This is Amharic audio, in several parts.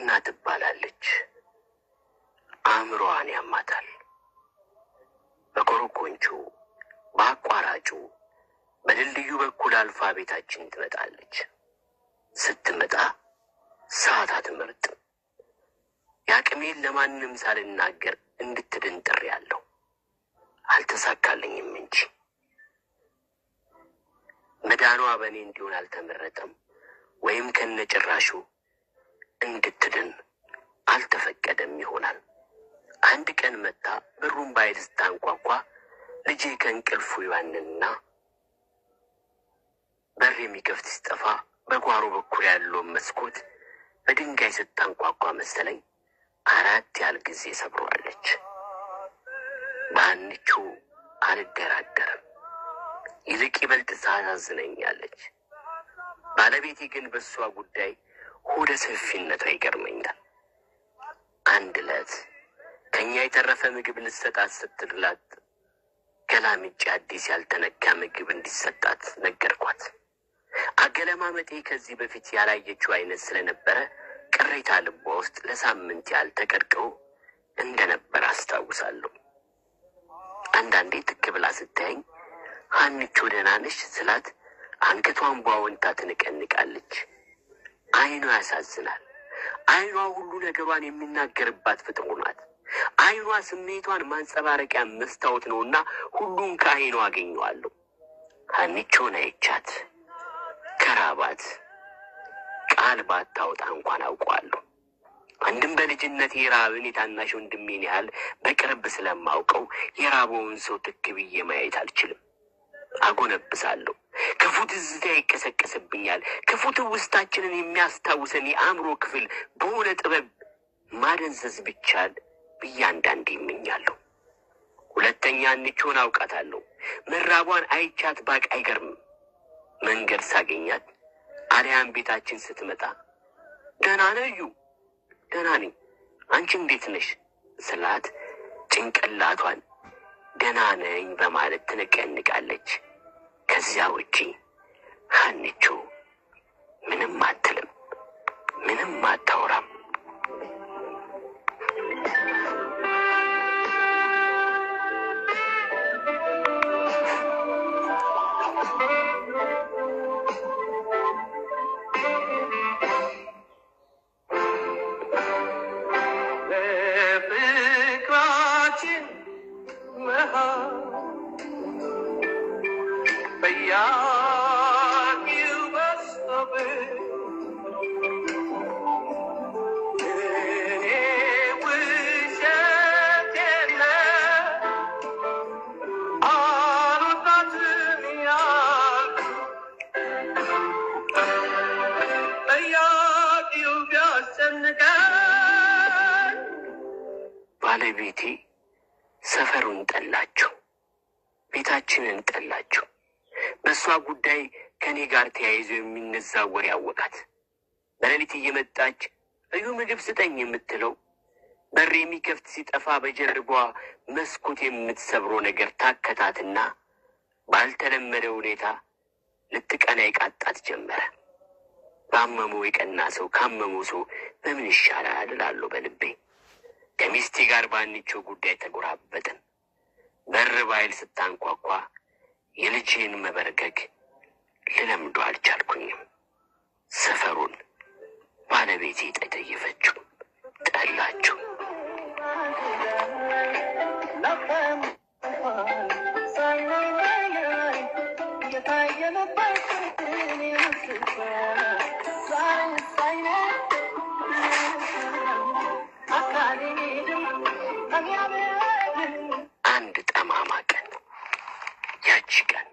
ሀና ትባላለች። አእምሮዋን ያማታል። በኮረኮንቹ በአቋራጩ በድልድዩ በኩል አልፋ ቤታችን ትመጣለች። ስትመጣ ሰዓት አትመርጥም። ያቅሜን ለማንም ሳልናገር እንድትድን ጥሬያለሁ። አልተሳካልኝም እንጂ መዳኗ በእኔ እንዲሆን አልተመረጠም፣ ወይም ከነጭራሹ እንድትድን አልተፈቀደም ይሆናል። አንድ ቀን መጣ በሩን ባይል ስታንኳኳ ልጄ ከእንቅልፉ ይባንንና በር የሚከፍት ሲጠፋ በጓሮ በኩል ያለውን መስኮት በድንጋይ ስታንኳኳ መሰለኝ 4 ያህል ጊዜ ሰብረዋለች። በአንቹ አልደራደርም። ይልቅ ይበልጥ ታሳዝነኛለች። ባለቤቴ ግን በሷ ጉዳይ ሆደ ሰፊነቷ ይገርመኛል። አንድ ዕለት ከኛ የተረፈ ምግብ ልሰጣት ስትላት ገላምጬ አዲስ ያልተነካ ምግብ እንዲሰጣት ነገርኳት። አገለማመጤ ከዚህ በፊት ያላየችው አይነት ስለነበረ ቅሬታ ልቧ ውስጥ ለሳምንት ያህል ተቀርቅሮ እንደነበር አስታውሳለሁ። አንዳንዴ ትክ ብላ ስታየኝ ሀንቾ ደህና ነሽ ስላት አንገቷን በአዎንታ ትንቀንቃለች። አይኗ ያሳዝናል። አይኗ ሁሉ ነገሯን የሚናገርባት ፍጥሩ ናት። አይኗ ስሜቷን ማንጸባረቂያ መስታወት ነውና ሁሉን ከአይኗ አገኘዋለሁ። ሀንቾን አይቻት ከራባት ቃል ባታወጣ እንኳን አውቀዋለሁ። አንድም በልጅነት የራብን የታናሽ ወንድሜን ያህል በቅርብ ስለማውቀው የራበውን ሰው ትክ ብዬ ማየት አልችልም። አጎነብሳለሁ። ክፉ ትዝታ ይቀሰቀስብኛል። ክፉ ትውስታችንን የሚያስታውሰን የአእምሮ ክፍል በሆነ ጥበብ ማደንዘዝ ብቻል ብዬ አንዳንዴ ይመኛለሁ። ሁለተኛ ሀንቾን አውቃታለሁ። መራቧን አይቻት ባቅ አይገርምም። መንገድ ሳገኛት አልያም ቤታችን ስትመጣ ደህና ነዩ? ደህና ነኝ፣ አንቺ እንዴት ነሽ ስላት ጭንቅላቷን ደህና ነኝ በማለት ትነቀንቃለች። ከዚያ ውጪ ሀንቾ ምንም አትልም፣ ምንም አታወራም። ባለቤቴ ሰፈሩን ጠላችሁ፣ ቤታችንን ጠላችሁ። በሷ ጉዳይ ከኔ ጋር ተያይዞ የሚነዛ ወሬ ያወቃት። በሌሊት እየመጣች እዩ ምግብ ስጠኝ የምትለው በር የሚከፍት ሲጠፋ በጀርባ መስኮት የምትሰብረው ነገር ታከታትና ባልተለመደ ሁኔታ ልትቀና ይቃጣት ጀመረ። ባመመው የቀና ሰው ካመመው ሰው በምን ይሻላል እላለሁ በልቤ። ከሚስቴ ጋር በሀንቾ ጉዳይ ተጎራበጥን። በር ባይል ስታንኳኳ የልጄን መበርገግ ልለምዶ አልቻልኩኝም። ሰፈሩን ባለቤቴ ጠየፈችው፣ ጠላችው። አንድ ጠማማ ቀን፣ ያቺ ቀን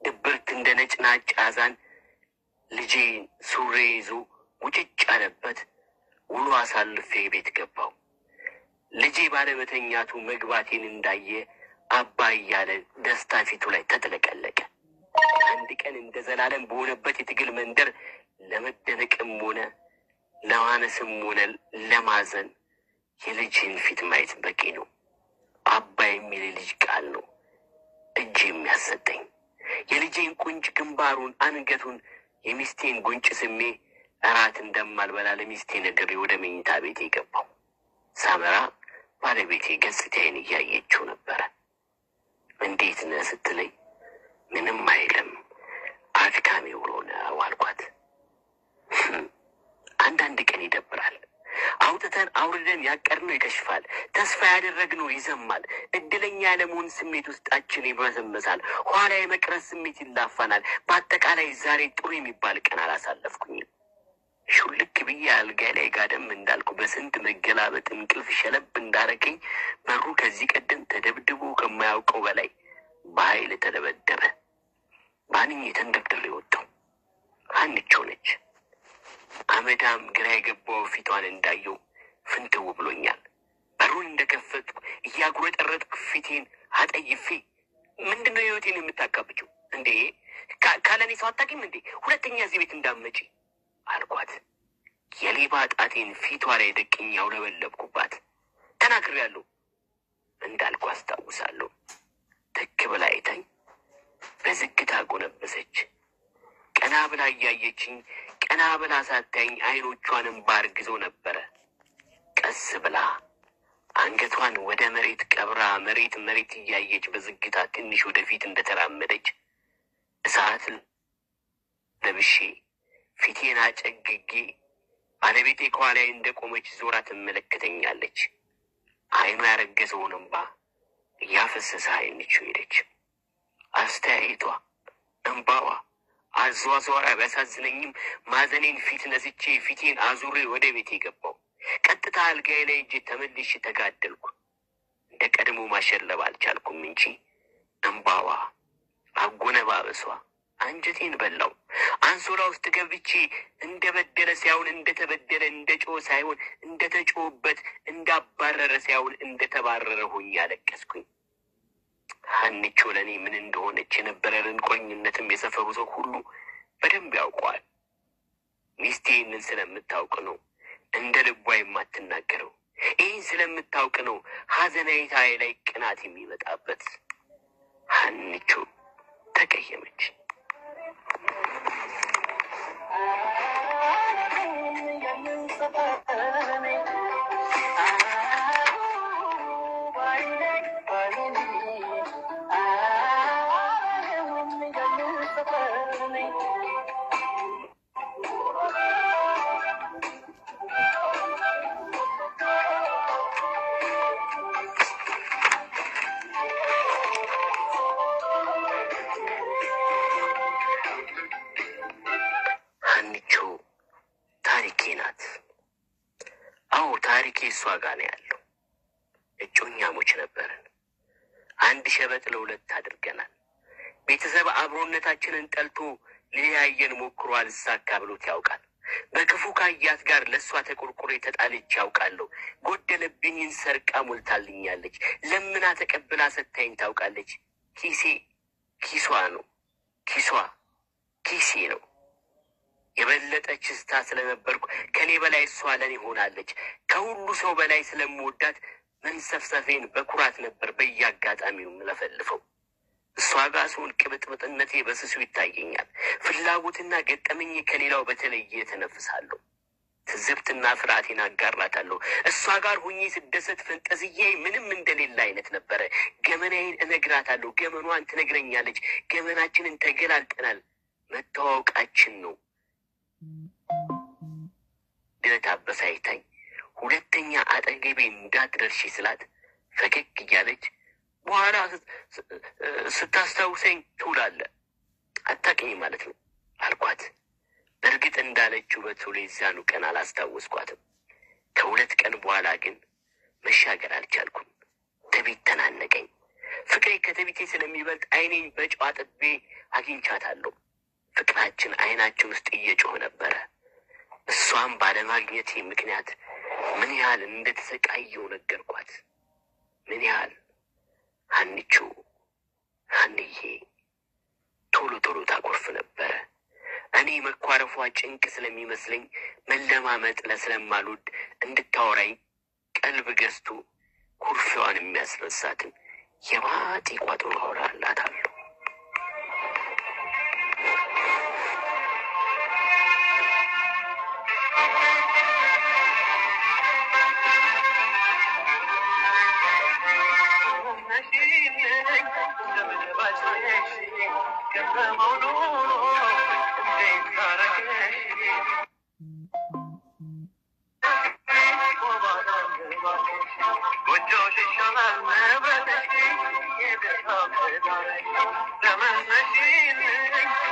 ድብርት እንደ ነጭናጭ አዛን ልጄን ሱሬ ይዞ ውጭጭ አለበት ውሎ አሳልፌ ቤት ገባው። ልጄ ባለመተኛቱ መግባቴን እንዳየ አባ እያለ ደስታ ፊቱ ላይ ተጥለቀለቀ። አንድ ቀን እንደ ዘላለም በሆነበት የትግል መንደር ለመደነቅም ሆነ ለማነስም ሆነ ለማዘን የልጄን ፊት ማየት በቂ ነው። አባ የሚል ልጅ ቃል ነው እጅ የሚያሰጠኝ። የልጄን ቁንጭ ግንባሩን፣ አንገቱን፣ የሚስቴን ጉንጭ ስሜ እራት እንደማልበላ ለሚስቴ ነግሬ ወደ መኝታ ቤቴ ገባሁ። ሳመራ ባለቤቴ ገጽታዬን እያየችው ነበረ። እንዴት ነህ ስትለኝ ምንም አይልም አድካሚ ውሎ ነው አልኳት። አንዳንድ ቀን ይደብራል። አውጥተን አውርደን ያቀድነው ይከሽፋል። ተስፋ ያደረግነው ይዘማል። እድለኛ ያለመሆን ስሜት ውስጣችን ይበዘመዛል። ኋላ የመቅረት ስሜት ይላፋናል። በአጠቃላይ ዛሬ ጥሩ የሚባል ቀን አላሳለፍኩኝም። ሹልክ ብዬ አልጋይ ላይ ጋደም እንዳልኩ በስንት መገላበጥ እንቅልፍ ሸለብ እንዳረገኝ በሩ ከዚህ ቀደም ተደብድቦ ከማያውቀው በላይ በኃይል ተደበደበ። ባንኝ ተንደብድሬ ወጣሁ። ሀንቾ ነች። አመዳም ግራ የገባው ፊቷን እንዳየው ፍንትው ብሎኛል። በሩን እንደከፈትኩ እያጉረጠረጥኩ ፊቴን አጠይፌ ምንድነው ህይወቴን የምታካብችው እንዴ? ካለኔ ሰው አታውቂም እንዴ? ሁለተኛ እዚህ ቤት እንዳመጪ አልኳት። የሌባ ጣቴን ፊቷ ላይ ደቅኝ አውለበለብኩባት። ተናግሬያለሁ እንዳልኩ አስታውሳለሁ። ትክ ብላ አይታኝ በዝግታ ጎነበሰች። ቀና ብላ እያየችኝ፣ ቀና ብላ ሳታኝ አይኖቿንም ባርግዞ ነበረ። ቀስ ብላ አንገቷን ወደ መሬት ቀብራ መሬት እያየች በዝግታ ትንሽ ወደፊት እንደተራመደች እሳት ለብሼ ፊቴን አጨግጌ ባለቤቴ ከኋላዬ እንደቆመች ዞራ ትመለከተኛለች። አይኗ ያረገዘውን እንባ እያፈሰሰ ሀንቾ ሄደች። አስተያየቷ፣ እንባዋ፣ አዟዟራ ቢያሳዝነኝም ማዘኔን ፊት ነስቼ ፊቴን አዙሬ ወደ ቤቴ ገባሁ። ቀጥታ አልጋዬ ላይ እጄ ተመልሼ ተጋደልኩ። እንደ ቀድሞ ማሸለብ አልቻልኩም እንጂ እንባዋ፣ አጎነባበሷ አንጀቴን በላው። አንሶላ ውስጥ ገብቼ እንደበደለ ሳይሆን እንደተበደለ፣ እንደጮህ ሳይሆን እንደተጮህበት፣ እንዳባረረ ሳይሆን እንደተባረረ ሆኜ ያለቀስኩኝ። ሀንቾ ለእኔ ምን እንደሆነች የነበረንን ቁርኝነትም የሰፈሩ ሰው ሁሉ በደንብ ያውቀዋል። ሚስቴ ይህንን ስለምታውቅ ነው እንደ ልቧ የማትናገረው። ይህን ስለምታውቅ ነው ሀዘናይታዬ ላይ ቅናት የሚመጣበት። ሀንቾ ተቀየመች። ታሪኬ እሷ ጋር ነው ያለው። እጮኛሞች ነበርን። አንድ ሸበጥ ለሁለት አድርገናል። ቤተሰብ አብሮነታችንን ጠልቶ ሊያየን ሞክሮ አልሳካ ብሎት ያውቃል። በክፉ ካያት ጋር ለእሷ ተቆርቆሬ ተጣልቼ ያውቃለሁ። ጎደለብኝን ሰርቃ ሞልታልኛለች። ለምና ተቀብላ ሰታኝ ታውቃለች። ኪሷ ነው፣ ኪሴ ነው። የበለጠች ስታ ስለነበርኩ ከኔ በላይ እሷ ለኔ ሆናለች። ከሁሉ ሰው በላይ ስለምወዳት መንሰፍሰፌን በኩራት ነበር በየአጋጣሚው ምለፈልፈው። እሷ ጋር ስሆን ቅብጥብጥነቴ በስሱ ይታየኛል። ፍላጎትና ገጠመኝ ከሌላው በተለየ ተነፍሳለሁ። ትዝብትና ፍርሃቴን አጋራታለሁ። እሷ ጋር ሁኜ ስደሰት ፈንጠዝዬ ምንም እንደሌለ አይነት ነበረ። ገመናዬን እነግራታለሁ፣ ገመኗን ትነግረኛለች። ገመናችንን ተገላልጠናል። መተዋወቃችን ነው። ድረት አበሳይታኝ ሁለተኛ አጠገቤ እንዳትደርሺ ስላት ፈገግ እያለች በኋላ ስታስታውሰኝ ትውላለህ፣ አታውቅኝ ማለት ነው አልኳት። በእርግጥ እንዳለችው በቶሎ የዛኑ ቀን አላስታወስኳትም። ከሁለት ቀን በኋላ ግን መሻገር አልቻልኩም። ትቢት ተናነቀኝ። ፍቅሬ ከትቢቴ ስለሚበልጥ አይኔን በጨው አጥቤ አግኝቻታለሁ። ፍቅራችን አይናችን ውስጥ እየጮህ ነበረ። እሷም ባለማግኘቴ ምክንያት ምን ያህል እንደተሰቃየው ነገርኳት። ምን ያህል ሀንዬ ቶሎ ታኮርፍ ነበረ። እኔ መኳረፏ ጭንቅ ስለሚመስለኝ መለማመጥ ስለማልወድ እንድታወራኝ ቀልብ ገዝቶ ኩርፊዋን የሚያስረሳትን የባጢ ቋጠሮ አወራላታለሁ። Zaman machine